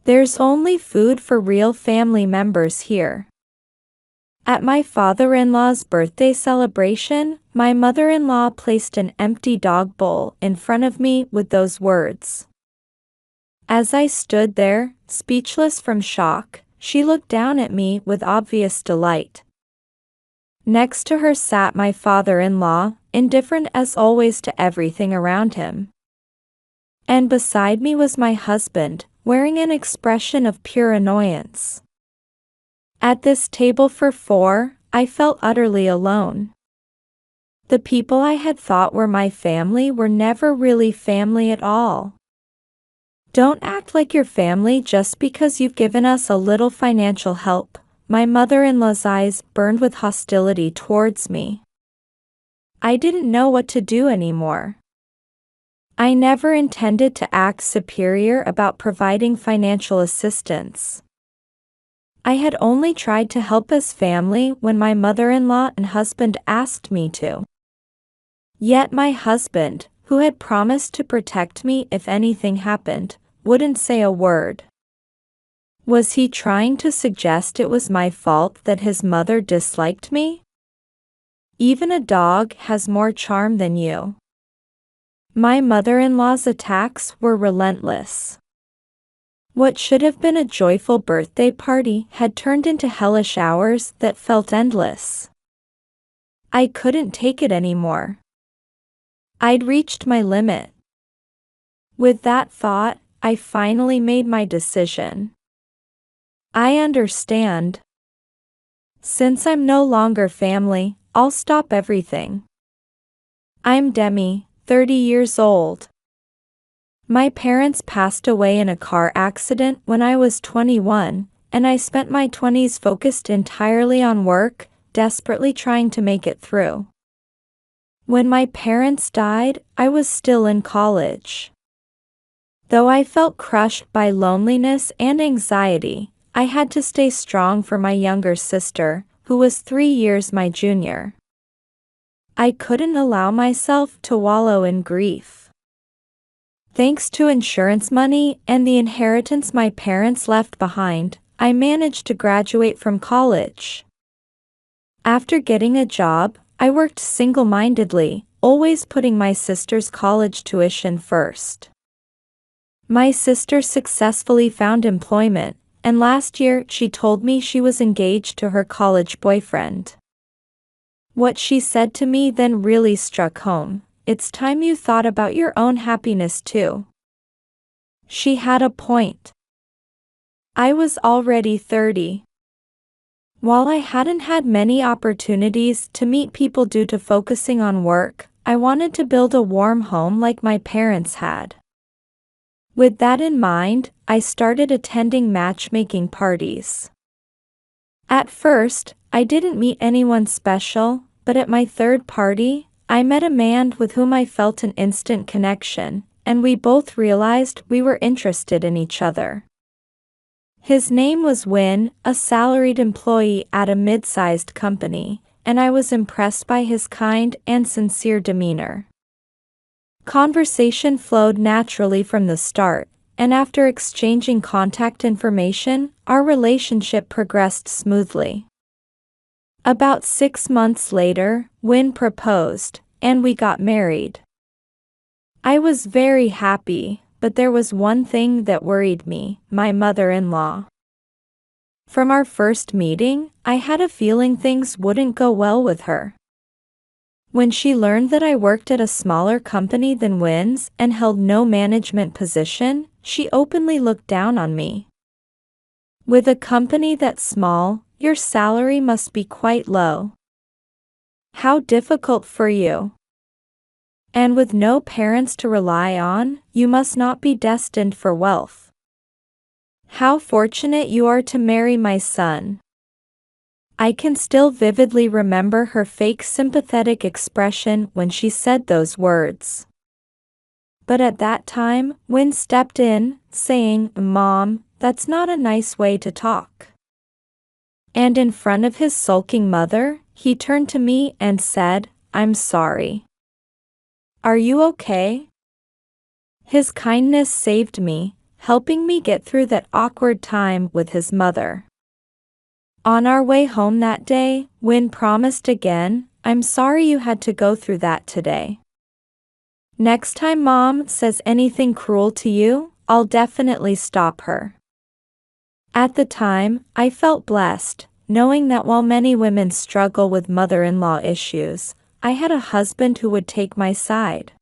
There's only food for real family members here. At my father-in-law's birthday celebration, my mother-in-law placed an empty dog bowl in front of me with those words. As I stood there, speechless from shock, she looked down at me with obvious delight. Next to her sat my father-in-law, indifferent as always to everything around him. And beside me was my husband, wearing an expression of pure annoyance. At this table for four, I felt utterly alone. The people I had thought were my family were never really family at all. Don't act like you're family just because you've given us a little financial help. My mother-in-law's eyes burned with hostility towards me. I didn't know what to do anymore. I never intended to act superior about providing financial assistance. I had only tried to help as family when my mother-in-law and husband asked me to. Yet my husband, who had promised to protect me if anything happened, wouldn't say a word. Was he trying to suggest it was my fault that his mother disliked me? Even a dog has more charm than you. My mother-in-law's attacks were relentless. What should have been a joyful birthday party had turned into hellish hours that felt endless. I couldn't take it anymore. I'd reached my limit. With that thought, I finally made my decision. I understand. Since I'm no longer family, I'll stop everything. I'm Demi, 30 years old. My parents passed away in a car accident when I was 21, and I spent my 20s focused entirely on work, desperately trying to make it through. When my parents died, I was still in college. Though I felt crushed by loneliness and anxiety, I had to stay strong for my younger sister, who was 3 years my junior. I couldn't allow myself to wallow in grief. Thanks to insurance money and the inheritance my parents left behind, I managed to graduate from college. After getting a job, I worked single-mindedly, always putting my sister's college tuition first. My sister successfully found employment, and last year she told me she was engaged to her college boyfriend. What she said to me then really struck home. It's time you thought about your own happiness too. She had a point. I was already 30. While I hadn't had many opportunities to meet people due to focusing on work, I wanted to build a warm home like my parents had. With that in mind, I started attending matchmaking parties. At first, I didn't meet anyone special, but at my third party, I met a man with whom I felt an instant connection, and we both realized we were interested in each other. His name was Win, a salaried employee at a mid-sized company, and I was impressed by his kind and sincere demeanor. Conversation flowed naturally from the start, and after exchanging contact information, our relationship progressed smoothly. About 6 months later, Win proposed, and we got married. I was very happy, but there was one thing that worried me, my mother-in-law. From our first meeting, I had a feeling things wouldn't go well with her. When she learned that I worked at a smaller company than Win's and held no management position, she openly looked down on me. With a company that small, your salary must be quite low. How difficult for you. And with no parents to rely on, you must not be destined for wealth. How fortunate you are to marry my son. I can still vividly remember her fake sympathetic expression when she said those words. But at that time, Win stepped in, saying, "Mom, that's not a nice way to talk." And in front of his sulking mother, he turned to me and said, "I'm sorry. Are you okay?" His kindness saved me. helping me get through that awkward time with his mother. On our way home that day, Win promised again, "I'm sorry you had to go through that today. Next time Mom says anything cruel to you, I'll definitely stop her." At the time, I felt blessed, knowing that while many women struggle with mother-in-law issues, I had a husband who would take my side.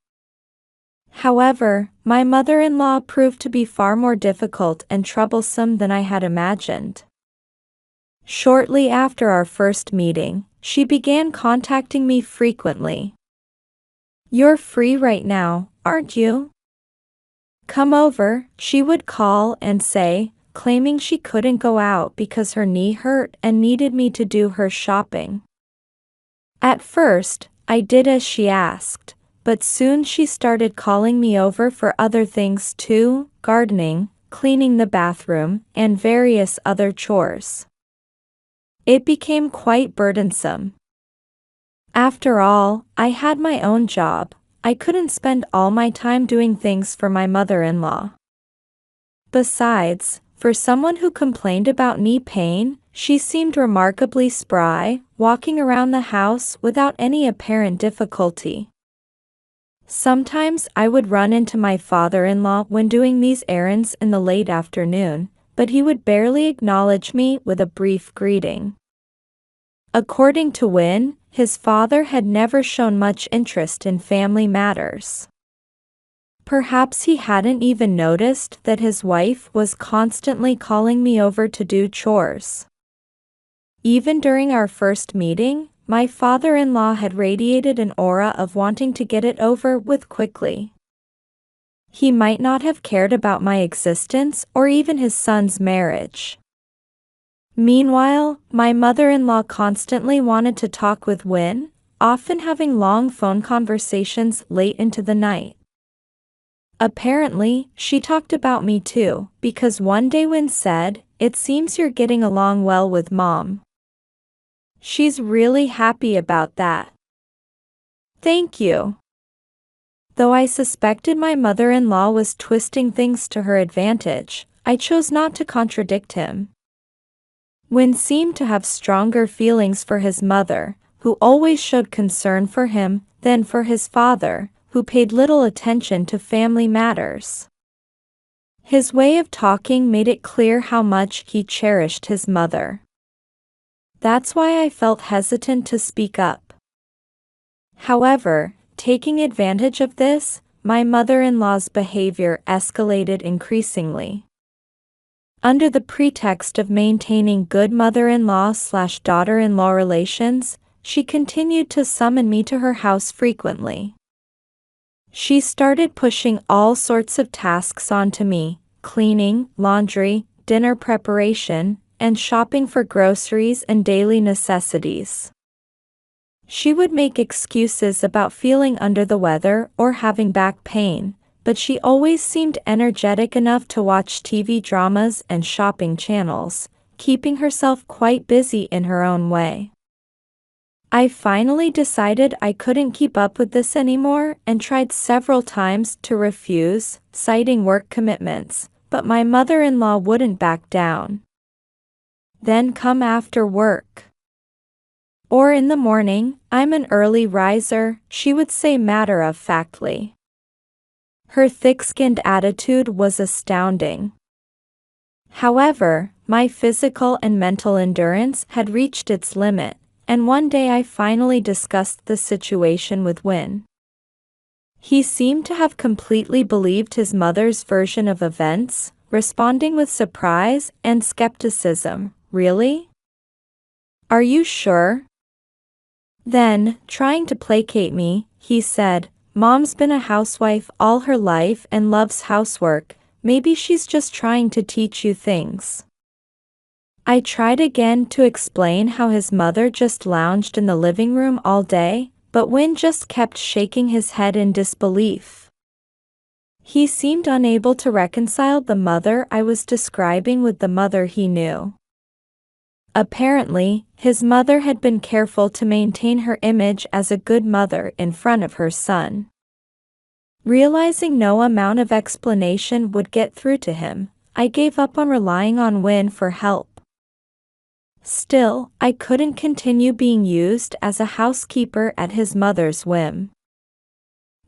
However, my mother-in-law proved to be far more difficult and troublesome than I had imagined. Shortly after our first meeting, she began contacting me frequently. "You're free right now, aren't you? Come over," she would call and say, claiming she couldn't go out because her knee hurt and needed me to do her shopping. At first, I did as she asked, but soon she started calling me over for other things too: gardening, cleaning the bathroom, and various other chores. It became quite burdensome. After all, I had my own job. I couldn't spend all my time doing things for my mother-in-law. Besides, for someone who complained about knee pain, she seemed remarkably spry, walking around the house without any apparent difficulty. Sometimes I would run into my father-in-law when doing these errands in the late afternoon, but he would barely acknowledge me with a brief greeting. According to Win, his father had never shown much interest in family matters. Perhaps he hadn't even noticed that his wife was constantly calling me over to do chores. Even during our first meeting, my father-in-law had radiated an aura of wanting to get it over with quickly. He might not have cared about my existence or even his son's marriage. Meanwhile, my mother-in-law constantly wanted to talk with Win, often having long phone conversations late into the night. Apparently, she talked about me too, because one day Win said, "It seems you're getting along well with Mom. She's really happy about that." Thank you. Though I suspected my mother-in-law was twisting things to her advantage, I chose not to contradict him. Win seemed to have stronger feelings for his mother, who always showed concern for him, than for his father, who paid little attention to family matters. His way of talking made it clear how much he cherished his mother. That's why I felt hesitant to speak up. However, taking advantage of this, my mother-in-law's behavior escalated increasingly. Under the pretext of maintaining good mother-in-law/daughter-in-law relations, she continued to summon me to her house frequently. She started pushing all sorts of tasks onto me: cleaning, laundry, dinner preparation, and shopping for groceries and daily necessities. She would make excuses about feeling under the weather or having back pain, but she always seemed energetic enough to watch TV dramas and shopping channels, keeping herself quite busy in her own way. I finally decided I couldn't keep up with this anymore and tried several times to refuse, citing work commitments, but my mother-in-law wouldn't back down. "Then come after work. Or in the morning, I'm an early riser," she would say matter-of-factly. Her thick-skinned attitude was astounding. However, my physical and mental endurance had reached its limit, and one day I finally discussed the situation with Win. He seemed to have completely believed his mother's version of events, responding with surprise and skepticism. "Really? Are you sure?" Then, trying to placate me, he said, "Mom's been a housewife all her life and loves housework. Maybe she's just trying to teach you things." I tried again to explain how his mother just lounged in the living room all day, but Win just kept shaking his head in disbelief. He seemed unable to reconcile the mother I was describing with the mother he knew. Apparently, his mother had been careful to maintain her image as a good mother in front of her son. Realizing no amount of explanation would get through to him, I gave up on relying on Win for help. Still, I couldn't continue being used as a housekeeper at his mother's whim.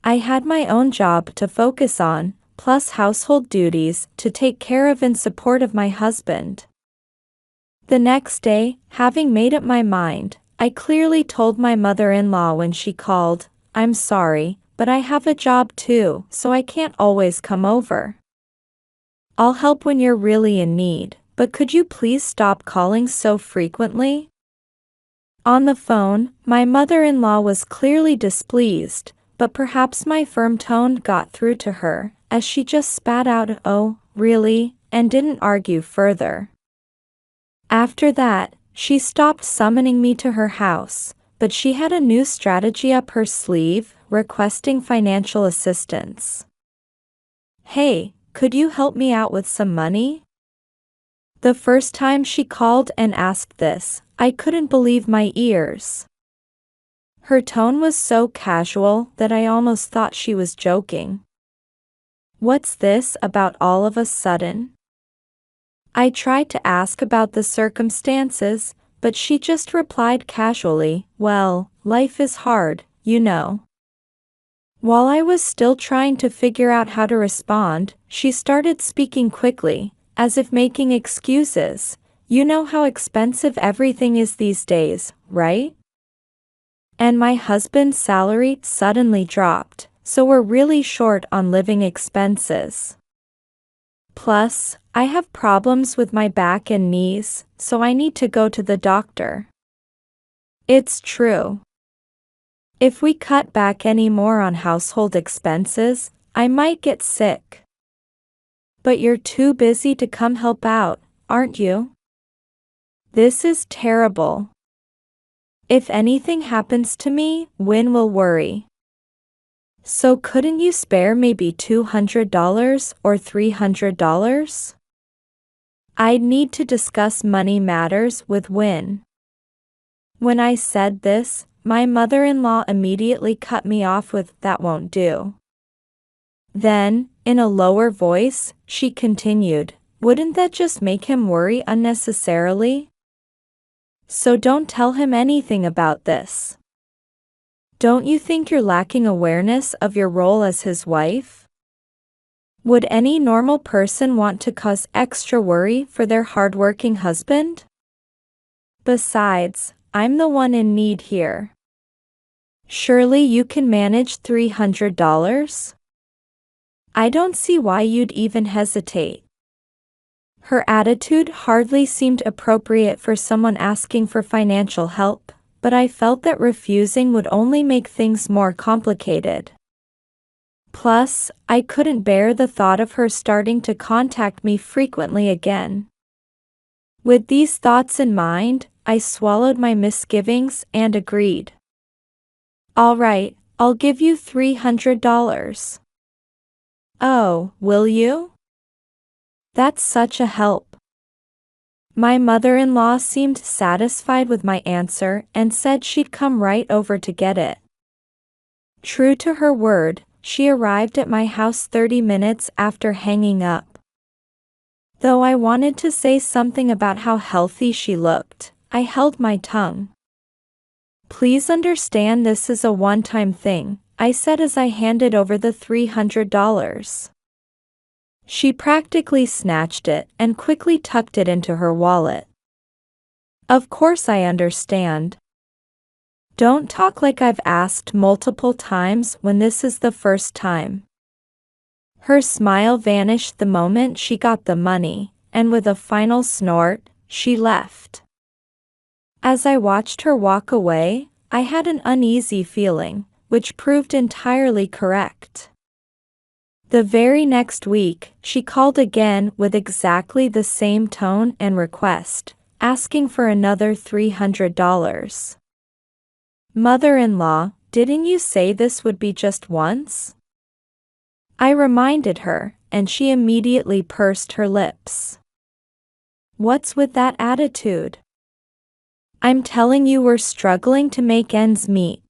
I had my own job to focus on, plus household duties to take care of in support of my husband. The next day, having made up my mind, I clearly told my mother-in-law when she called, "I'm sorry, but I have a job too, so I can't always come over. I'll help when you're really in need, but could you please stop calling so frequently?" On the phone, my mother-in-law was clearly displeased, but perhaps my firm tone got through to her, as she just spat out, "Oh, really?" and didn't argue further. After that, she stopped summoning me to her house, but she had a new strategy up her sleeve, requesting financial assistance. "Hey, could you help me out with some money?" The first time she called and asked this, I couldn't believe my ears. Her tone was so casual that I almost thought she was joking. "What's this about all of a sudden?" I tried to ask about the circumstances, but she just replied casually, "Well, life is hard, you know." While I was still trying to figure out how to respond, she started speaking quickly, as if making excuses. "You know how expensive everything is these days, right? And my husband's salary suddenly dropped, so we're really short on living expenses. Plus, I have problems with my back and knees, so I need to go to the doctor." It's true. If we cut back any more on household expenses, I might get sick. But you're too busy to come help out, aren't you? This is terrible. If anything happens to me, Win will worry. So couldn't you spare maybe $200 or $300? I'd need to discuss money matters with Win. When I said this, my mother-in-law immediately cut me off with, "That won't do." Then, in a lower voice, she continued, "Wouldn't that just make him worry unnecessarily? So don't tell him anything about this. Don't you think you're lacking awareness of your role as his wife? Would any normal person want to cause extra worry for their hardworking husband? Besides, I'm the one in need here. Surely you can manage $300? I don't see why you'd even hesitate." Her attitude hardly seemed appropriate for someone asking for financial help, but I felt that refusing would only make things more complicated. Plus, I couldn't bear the thought of her starting to contact me frequently again. With these thoughts in mind, I swallowed my misgivings and agreed. "All right, I'll give you $300. "Oh, will you? That's such a help." My mother-in-law seemed satisfied with my answer and said she'd come right over to get it. True to her word, she arrived at my house 30 minutes after hanging up. Though I wanted to say something about how healthy she looked, I held my tongue. "Please understand this is a one-time thing," I said as I handed over the $300. She practically snatched it and quickly tucked it into her wallet. "Of course I understand. Don't talk like I've asked multiple times when this is the first time." Her smile vanished the moment she got the money, and with a final snort, she left. As I watched her walk away, I had an uneasy feeling, which proved entirely correct. The very next week, she called again with exactly the same tone and request, asking for another $300. "Mother-in-law, didn't you say this would be just once?" I reminded her, and she immediately pursed her lips. "What's with that attitude? I'm telling you we're struggling to make ends meet.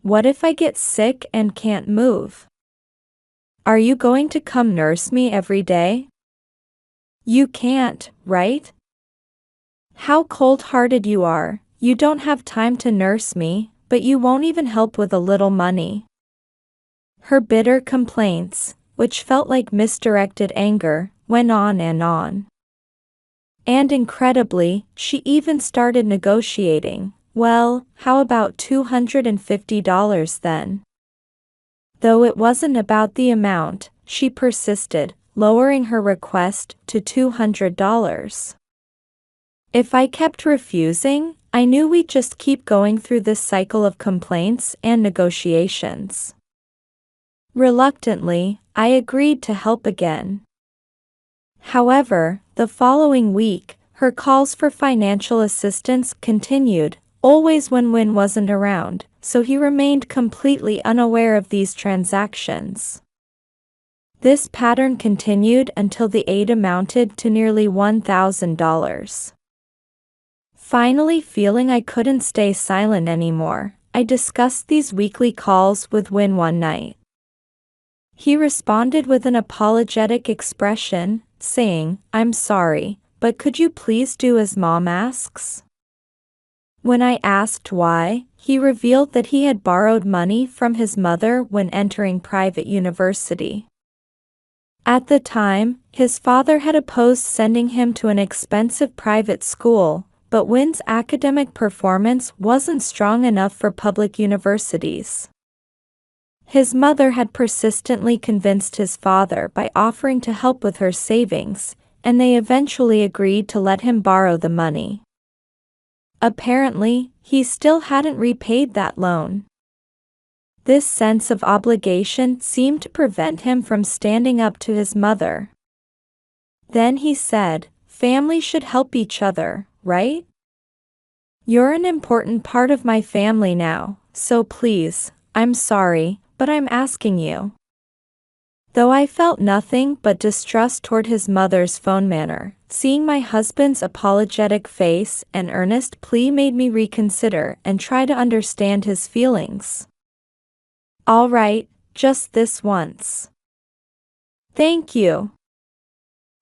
What if I get sick and can't move?" Are you going to come nurse me every day? You can't, right? How cold-hearted you are. You don't have time to nurse me, but you won't even help with a little money. Her bitter complaints, which felt like misdirected anger, went on and on. And incredibly, she even started negotiating. Well, how about $250 then? Though it wasn't about the amount, she persisted, lowering her request to $200. If I kept refusing, I knew we'd just keep going through this cycle of complaints and negotiations. Reluctantly, I agreed to help again. However, the following week, her calls for financial assistance continued, always when Win wasn't around, so he remained completely unaware of these transactions. This pattern continued until the aid amounted to nearly $1,000. Finally, feeling I couldn't stay silent anymore, I discussed these weekly calls with Win one night. He responded with an apologetic expression, saying, "I'm sorry, but could you please do as Mom asks?" When I asked why, he revealed that he had borrowed money from his mother when entering private university. At the time, his father had opposed sending him to an expensive private school, but Win's academic performance wasn't strong enough for public universities. His mother had persistently convinced his father by offering to help with her savings, and they eventually agreed to let him borrow the money. Apparently, he still hadn't repaid that loan. This sense of obligation seemed to prevent him from standing up to his mother. Then he said, "Family should help each other, right? You're an important part of my family now, so please, I'm sorry, but I'm asking you." Though I felt nothing but distrust toward his mother's phone manner, seeing my husband's apologetic face and earnest plea made me reconsider and try to understand his feelings. "All right, just this once." "Thank you."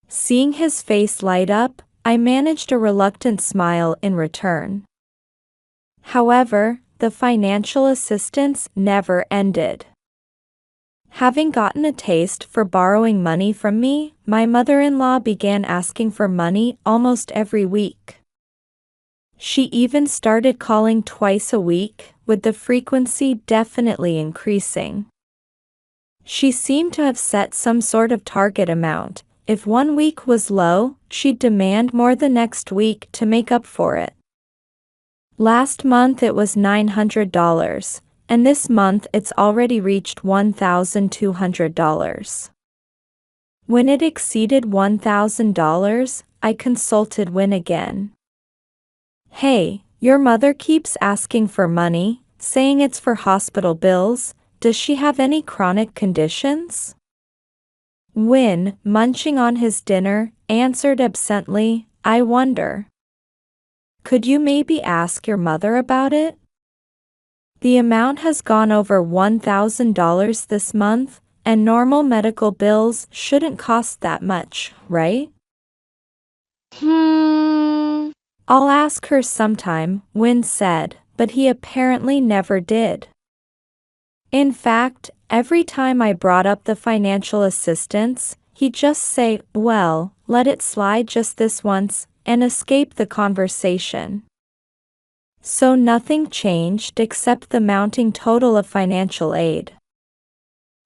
Seeing his face light up, I managed a reluctant smile in return. However, the financial assistance never ended. Having gotten a taste for borrowing money from me, my mother-in-law began asking for money almost every week. She even started calling twice a week, with the frequency definitely increasing. She seemed to have set some sort of target amount. If one week was low, she'd demand more the next week to make up for it. Last month it was $900, and this month it's already reached $1,200. When it exceeded $1,000, I consulted Win again. "Hey, your mother keeps asking for money, saying it's for hospital bills. Does she have any chronic conditions?" Win, munching on his dinner, answered absently, "I wonder. Could you maybe ask your mother about it? The amount has gone over $1,000 this month, and normal medical bills shouldn't cost that much, right?" "I'll ask her sometime," Win said, but he apparently never did. In fact, every time I brought up the financial assistance, he'd just say, "Well, let it slide just this once," and escape the conversation. So nothing changed except the mounting total of financial aid.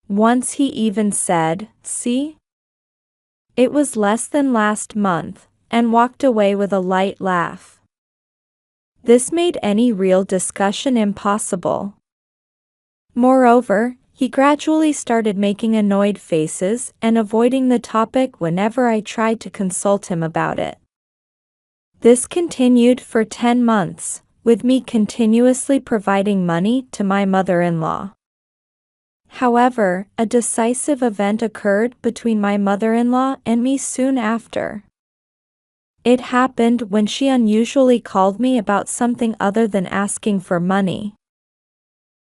Once he even said, "See? It was less than last month," and walked away with a light laugh. This made any real discussion impossible. Moreover, he gradually started making annoyed faces and avoiding the topic whenever I tried to consult him about it. This continued for 10 months, with me continuously providing money to my mother-in-law. However, a decisive event occurred between my mother-in-law and me soon after. It happened when she unusually called me about something other than asking for money.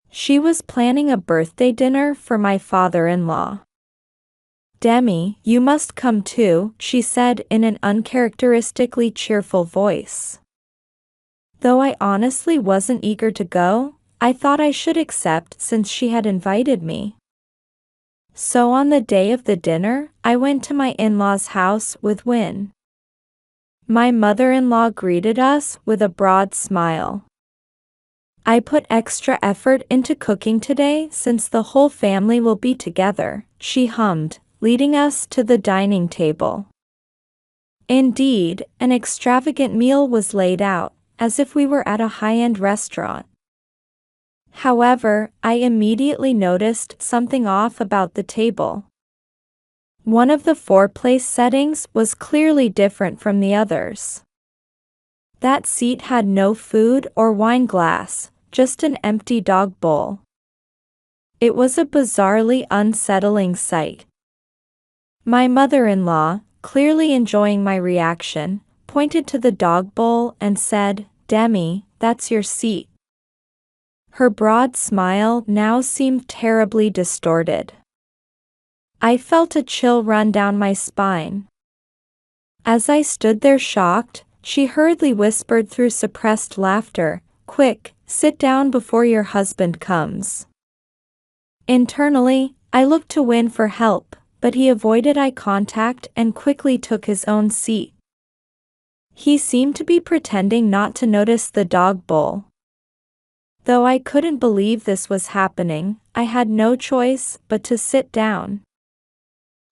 She was planning a birthday dinner for my father-in-law. Demi, you must come too, she said in an uncharacteristically cheerful voice. Though I honestly wasn't eager to go, I thought I should accept since she had invited me. So on the day of the dinner, I went to my in-laws' house with Win. My mother-in-law greeted us with a broad smile. I put extra effort into cooking today since the whole family will be together, she hummed, leading us to the dining table. Indeed, an extravagant meal was laid out, as if we were at a high-end restaurant. However, I immediately noticed something off about the table. One of the 4 place settings was clearly different from the others. That seat had no food or wine glass, just an empty dog bowl. It was a bizarrely unsettling sight. My mother-in-law, clearly enjoying my reaction, pointed to the dog bowl and said, "Demi, that's your seat." Her broad smile now seemed terribly distorted. I felt a chill run down my spine. As I stood there shocked, she hurriedly whispered through suppressed laughter, "Quick, sit down before your husband comes." Internally, I looked to Win for help, but he avoided eye contact and quickly took his own seat. He seemed to be pretending not to notice the dog bowl. Though I couldn't believe this was happening, I had no choice but to sit down.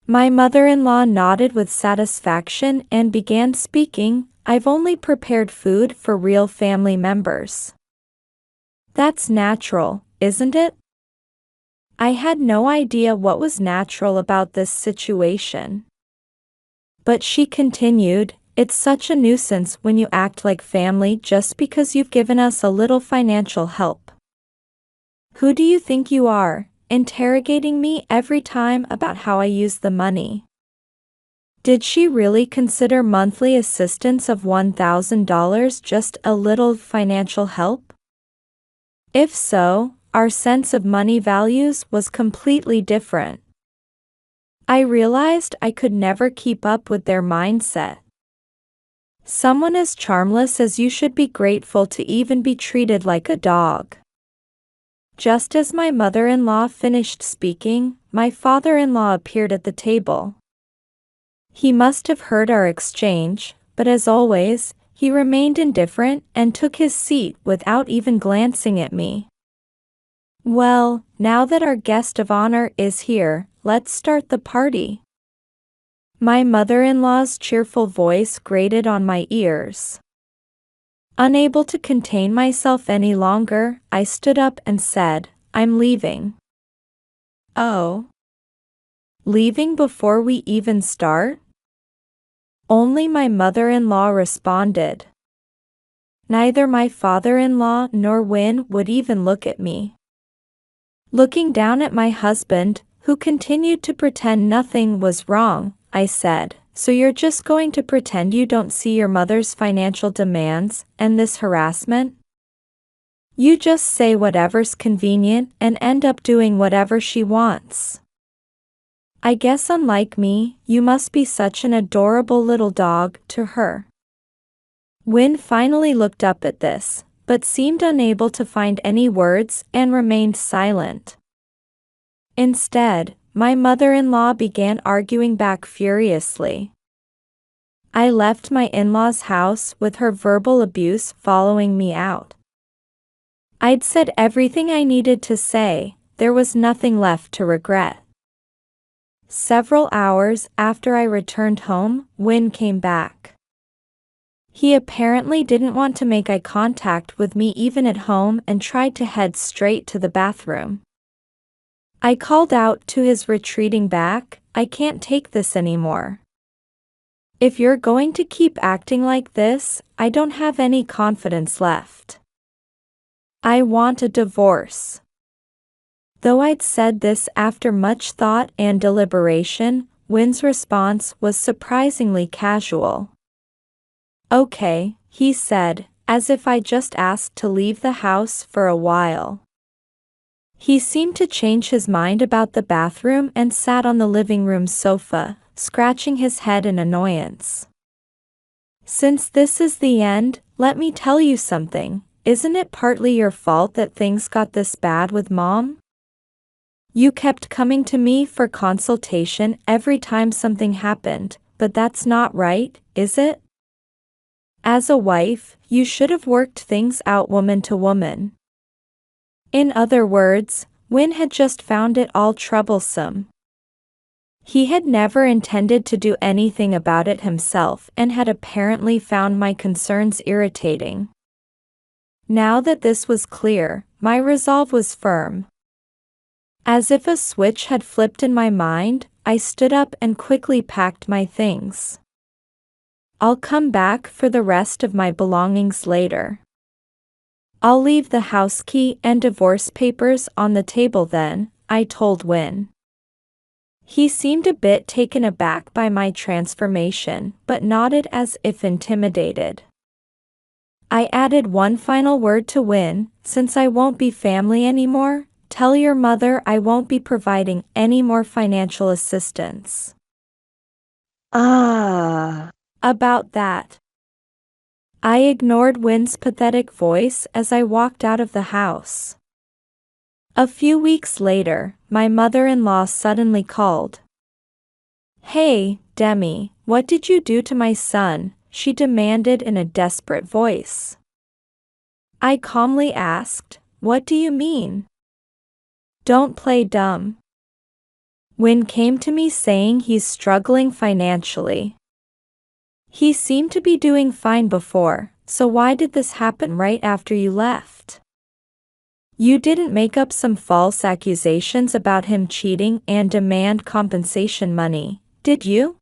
My mother-in-law nodded with satisfaction and began speaking, "I've only prepared food for real family members." That's natural, isn't it? I had no idea what was natural about this situation. But she continued, "It's such a nuisance when you act like family just because you've given us a little financial help. Who do you think you are, interrogating me every time about how I use the money?" Did she really consider monthly assistance of $1,000 just a little financial help? If so, our sense of money values was completely different. I realized I could never keep up with their mindset. Someone as charmless as you should be grateful to even be treated like a dog. Just as my mother-in-law finished speaking, my father-in-law appeared at the table. He must have heard our exchange, but as always, he remained indifferent and took his seat without even glancing at me. "Well, now that our guest of honor is here, let's start the party." My mother-in-law's cheerful voice grated on my ears. Unable to contain myself any longer, I stood up and said, "I'm leaving." "Oh? Leaving before we even start?" Only my mother-in-law responded. Neither my father-in-law nor Win would even look at me. Looking down at my husband, who continued to pretend nothing was wrong, I said, "So you're just going to pretend you don't see your mother's financial demands and this harassment? You just say whatever's convenient and end up doing whatever she wants. I guess unlike me, you must be such an adorable little dog to her." Win finally looked up at this, but seemed unable to find any words and remained silent. Instead, my mother-in-law began arguing back furiously. I left my in-laws' house with her verbal abuse following me out. I'd said everything I needed to say, there was nothing left to regret. Several hours after I returned home, Win came back. He apparently didn't want to make eye contact with me even at home and tried to head straight to the bathroom. I called out to his retreating back, "I can't take this anymore. If you're going to keep acting like this, I don't have any confidence left. I want a divorce." Though I'd said this after much thought and deliberation, Win's response was surprisingly casual. "Okay," he said, as if I just asked to leave the house for a while. He seemed to change his mind about the bathroom and sat on the living room sofa, scratching his head in annoyance. Since this is the end, let me tell you something. Isn't it partly your fault that things got this bad with Mom? You kept coming to me for consultation every time something happened, but that's not right, is it? As a wife, you should have worked things out woman to woman. In other words, Win had just found it all troublesome. He had never intended to do anything about it himself and had apparently found my concerns irritating. Now that this was clear, my resolve was firm. As if a switch had flipped in my mind, I stood up and quickly packed my things. I'll come back for the rest of my belongings later. I'll leave the house key and divorce papers on the table then, I told Win. He seemed a bit taken aback by my transformation, but nodded as if intimidated. I added one final word to Win: since I won't be family anymore, tell your mother I won't be providing any more financial assistance. About that. I ignored Win's pathetic voice as I walked out of the house. A few weeks later, my mother-in-law suddenly called. "Hey, Demi, what did you do to my son?" she demanded in a desperate voice. I calmly asked, "What do you mean?" "Don't play dumb." Win came to me saying he's struggling financially. He seemed to be doing fine before, so why did this happen right after you left? You didn't make up some false accusations about him cheating and demand compensation money, did you?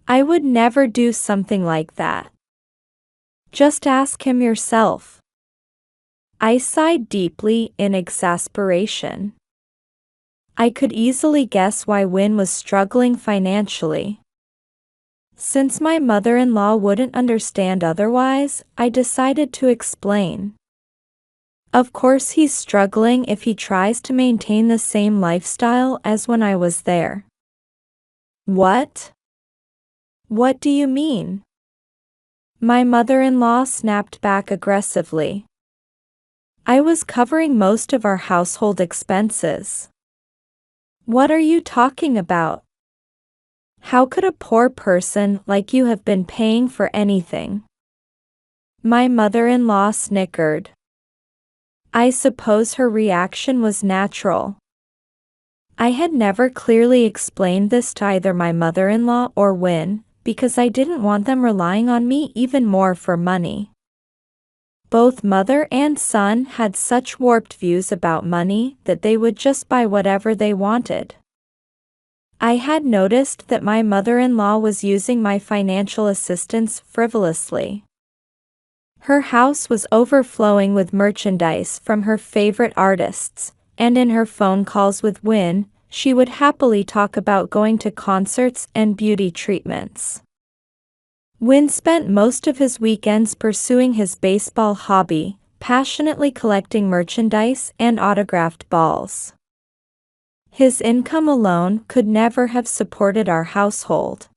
I would never do something like that. Just ask him yourself. I sighed deeply in exasperation. I could easily guess why Win was struggling financially. Since my mother-in-law wouldn't understand otherwise, I decided to explain. Of course he's struggling if he tries to maintain the same lifestyle as when I was there. What? What do you mean? My mother-in-law snapped back aggressively. I was covering most of our household expenses. What are you talking about? How could a poor person like you have been paying for anything? My mother-in-law snickered. I suppose her reaction was natural. I had never clearly explained this to either my mother-in-law or Win, because I didn't want them relying on me even more for money. Both mother and son had such warped views about money that they would just buy whatever they wanted. I had noticed that my mother-in-law was using my financial assistance frivolously. Her house was overflowing with merchandise from her favorite artists, and in her phone calls with Win, she would happily talk about going to concerts and beauty treatments. Win spent most of his weekends pursuing his baseball hobby, passionately collecting merchandise and autographed balls. His income alone could never have supported our household.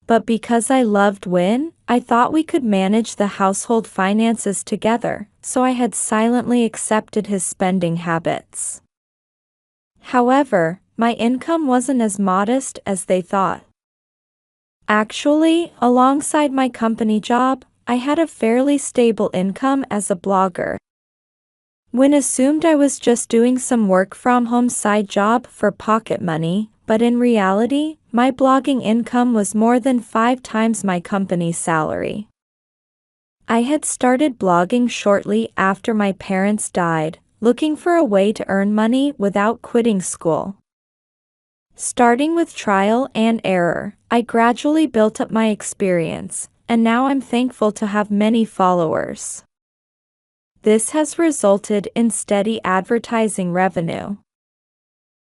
But because I loved Win, I thought we could manage the household finances together, so I had silently accepted his spending habits. However, my income wasn't as modest as they thought. Actually, alongside my company job, I had a fairly stable income as a blogger. Win assumed I was just doing some work-from-home side job for pocket money, but in reality, my blogging income was more than 5 times my company's salary. I had started blogging shortly after my parents died, looking for a way to earn money without quitting school. Starting with trial and error, I gradually built up my experience, and now I'm thankful to have many followers. This has resulted in steady advertising revenue.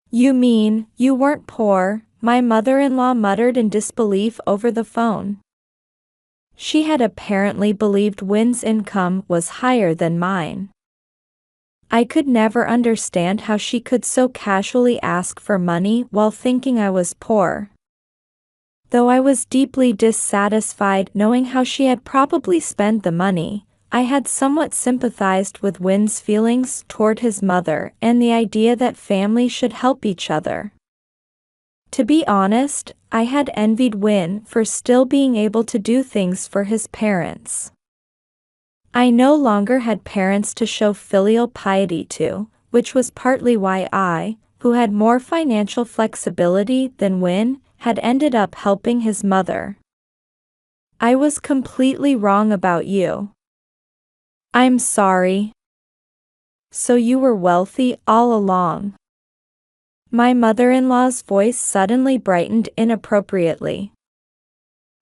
You mean, you weren't poor? My mother-in-law muttered in disbelief over the phone. She had apparently believed Win's income was higher than mine. I could never understand how she could so casually ask for money while thinking I was poor. Though I was deeply dissatisfied knowing how she had probably spent the money, I had somewhat sympathized with Wynn's feelings toward his mother and the idea that family should help each other. To be honest, I had envied Wynn for still being able to do things for his parents. I no longer had parents to show filial piety to, which was partly why I, who had more financial flexibility than Wynn, had ended up helping his mother. I was completely wrong about you. I'm sorry. So you were wealthy all along. My mother-in-law's voice suddenly brightened inappropriately.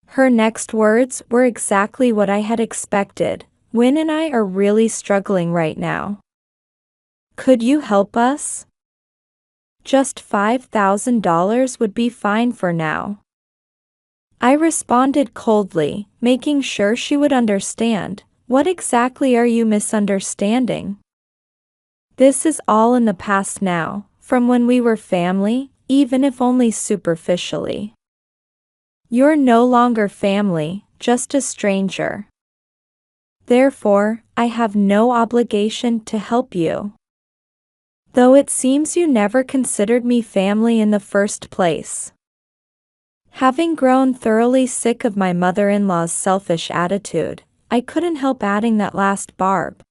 Her next words were exactly what I had expected. Wynn and I are really struggling right now. Could you help us? Just $5,000 would be fine for now. I responded coldly, making sure she would understand. What exactly are you misunderstanding? This is all in the past now, from when we were family, even if only superficially. You're no longer family, just a stranger. Therefore, I have no obligation to help you. Though it seems you never considered me family in the first place. Having grown thoroughly sick of my mother-in-law's selfish attitude, I couldn't help adding that last barb.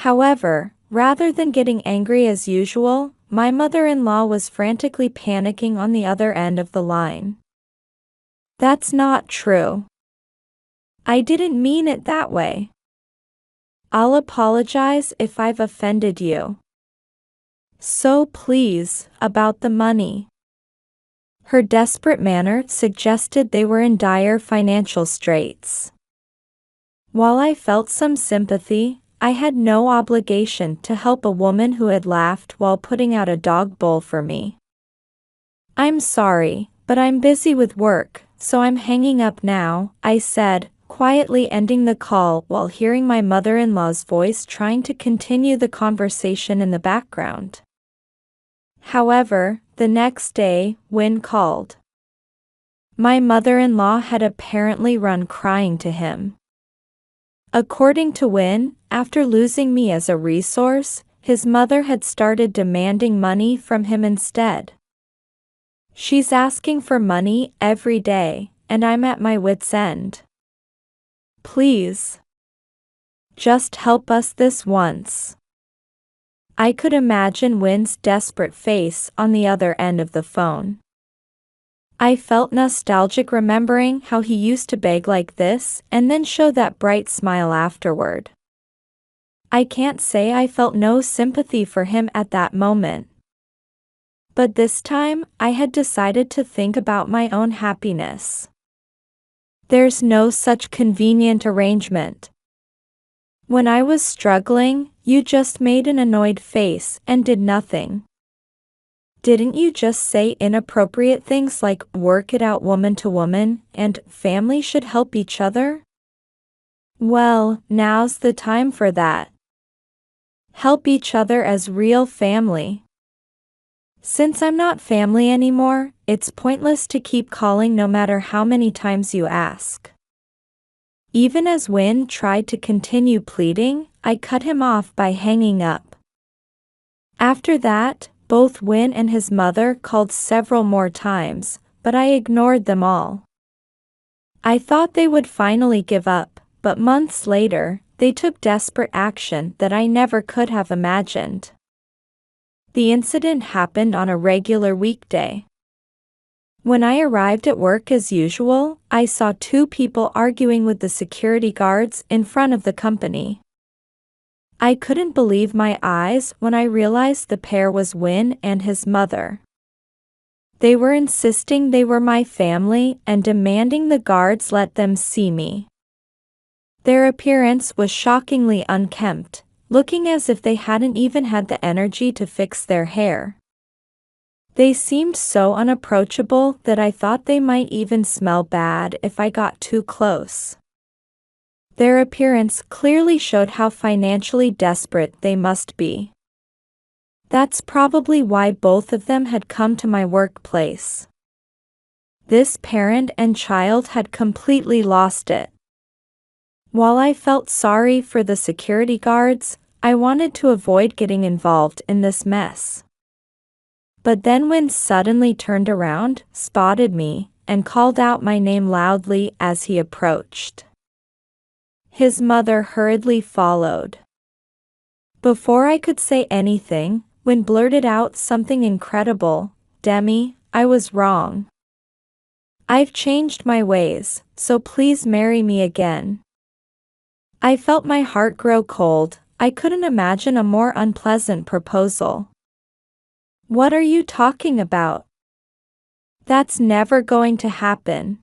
However, rather than getting angry as usual, my mother-in-law was frantically panicking on the other end of the line. That's not true. I didn't mean it that way. I'll apologize if I've offended you. So please, about the money. Her desperate manner suggested they were in dire financial straits. While I felt some sympathy, I had no obligation to help a woman who had laughed while putting out a dog bowl for me. I'm sorry, but I'm busy with work, so I'm hanging up now, I said, quietly ending the call while hearing my mother-in-law's voice trying to continue the conversation in the background. However, the next day, Wynn called. My mother-in-law had apparently run crying to him. According to Wynn, after losing me as a resource, his mother had started demanding money from him instead. She's asking for money every day, and I'm at my wit's end. Please. Just help us this once. I could imagine Wynn's desperate face on the other end of the phone. I felt nostalgic remembering how he used to beg like this and then show that bright smile afterward. I can't say I felt no sympathy for him at that moment. But this time, I had decided to think about my own happiness. There's no such convenient arrangement. When I was struggling, you just made an annoyed face and did nothing. Didn't you just say inappropriate things like work it out woman to woman and family should help each other? Well, now's the time for that. Help each other as real family. Since I'm not family anymore, it's pointless to keep calling no matter how many times you ask. Even as Wynn tried to continue pleading, I cut him off by hanging up. After that, both Wynn and his mother called several more times, but I ignored them all. I thought they would finally give up, but months later, they took desperate action that I never could have imagined. The incident happened on a regular weekday. When I arrived at work as usual, I saw two people arguing with the security guards in front of the company. I couldn't believe my eyes when I realized the pair was Wynn and his mother. They were insisting they were my family and demanding the guards let them see me. Their appearance was shockingly unkempt, looking as if they hadn't even had the energy to fix their hair. They seemed so unapproachable that I thought they might even smell bad if I got too close. Their appearance clearly showed how financially desperate they must be. That's probably why both of them had come to my workplace. This parent and child had completely lost it. While I felt sorry for the security guards, I wanted to avoid getting involved in this mess. But then Win suddenly turned around, spotted me, and called out my name loudly as he approached. His mother hurriedly followed. Before I could say anything, Win blurted out something incredible. "Demi, I was wrong. I've changed my ways, so please marry me again." I felt my heart grow cold. I couldn't imagine a more unpleasant proposal. "What are you talking about? That's never going to happen."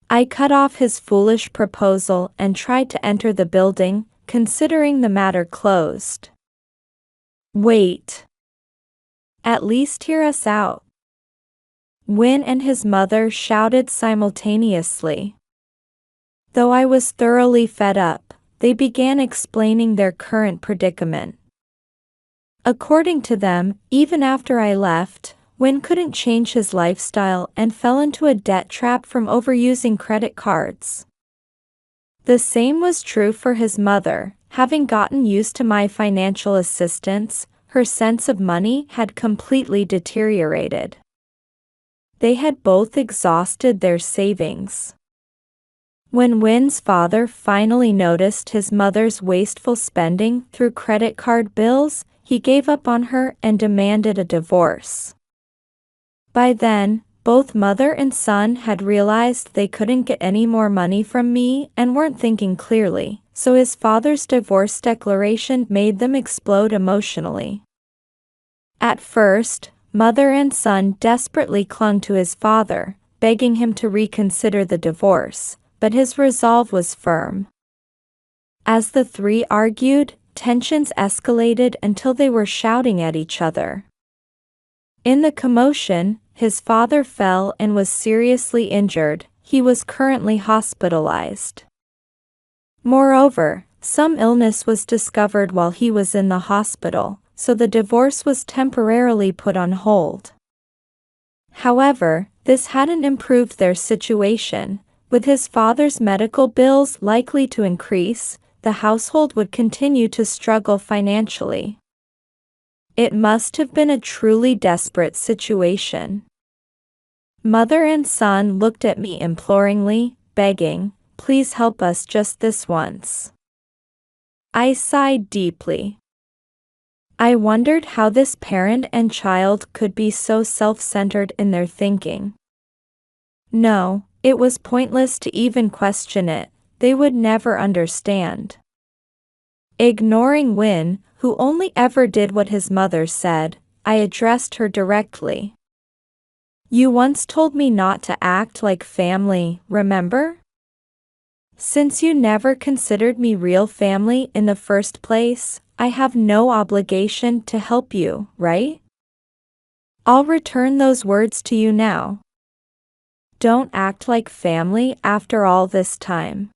I cut off his foolish proposal and tried to enter the building, considering the matter closed. "Wait. At least hear us out." Win and his mother shouted simultaneously. Though I was thoroughly fed up, they began explaining their current predicament. According to them, even after I left, Win couldn't change his lifestyle and fell into a debt trap from overusing credit cards. The same was true for his mother. Having gotten used to my financial assistance, her sense of money had completely deteriorated. They had both exhausted their savings. When Win's father finally noticed his mother's wasteful spending through credit card bills, he gave up on her and demanded a divorce. By then, both mother and son had realized they couldn't get any more money from me and weren't thinking clearly, so his father's divorce declaration made them explode emotionally. At first, mother and son desperately clung to his father, begging him to reconsider the divorce, but his resolve was firm. As the three argued, tensions escalated until they were shouting at each other. In the commotion, his father fell and was seriously injured. He was currently hospitalized. Moreover, some illness was discovered while he was in the hospital, so the divorce was temporarily put on hold. However, this hadn't improved their situation. With his father's medical bills likely to increase, the household would continue to struggle financially. It must have been a truly desperate situation. Mother and son looked at me imploringly, begging, "Please help us just this once." I sighed deeply. I wondered how this parent and child could be so self-centered in their thinking. No, it was pointless to even question it. They would never understand. Ignoring Win, who only ever did what his mother said, I addressed her directly. "You once told me not to act like family, remember? Since you never considered me real family in the first place, I have no obligation to help you, right? I'll return those words to you now. Don't act like family after all this time."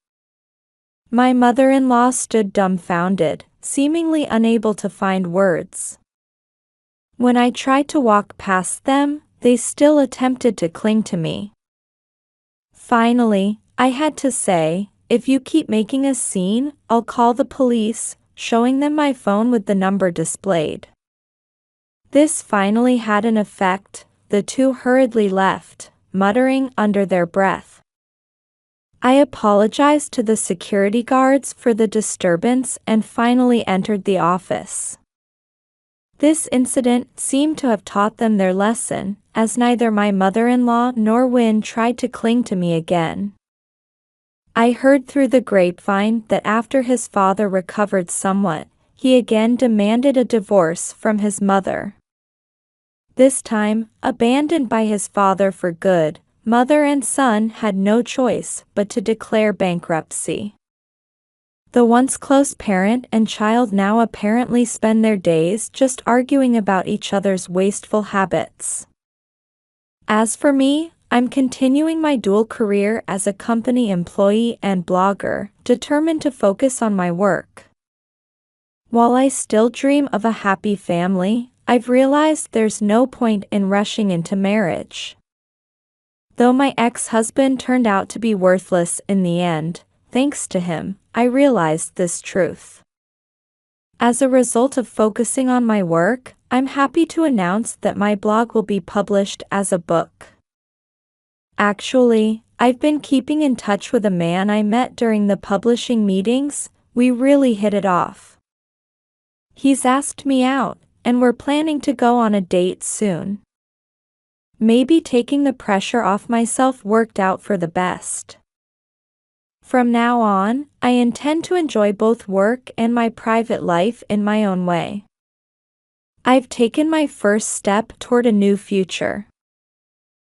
My mother-in-law stood dumbfounded, seemingly unable to find words. When I tried to walk past them, they still attempted to cling to me. Finally, I had to say, "If you keep making a scene, I'll call the police," showing them my phone with the number displayed. This finally had an effect. The two hurriedly left, muttering under their breath. I apologized to the security guards for the disturbance and finally entered the office. This incident seemed to have taught them their lesson, as neither my mother-in-law nor Win tried to cling to me again. I heard through the grapevine that after his father recovered somewhat, he again demanded a divorce from his mother. This time, abandoned by his father for good, mother and son had no choice but to declare bankruptcy. The once close parent and child now apparently spend their days just arguing about each other's wasteful habits. As for me, I'm continuing my dual career as a company employee and blogger, determined to focus on my work. While I still dream of a happy family, I've realized there's no point in rushing into marriage. Though my ex-husband turned out to be worthless in the end, thanks to him, I realized this truth. As a result of focusing on my work, I'm happy to announce that my blog will be published as a book. Actually, I've been keeping in touch with a man I met during the publishing meetings. We really hit it off. He's asked me out, and we're planning to go on a date soon. Maybe taking the pressure off myself worked out for the best. From now on, I intend to enjoy both work and my private life in my own way. I've taken my first step toward a new future.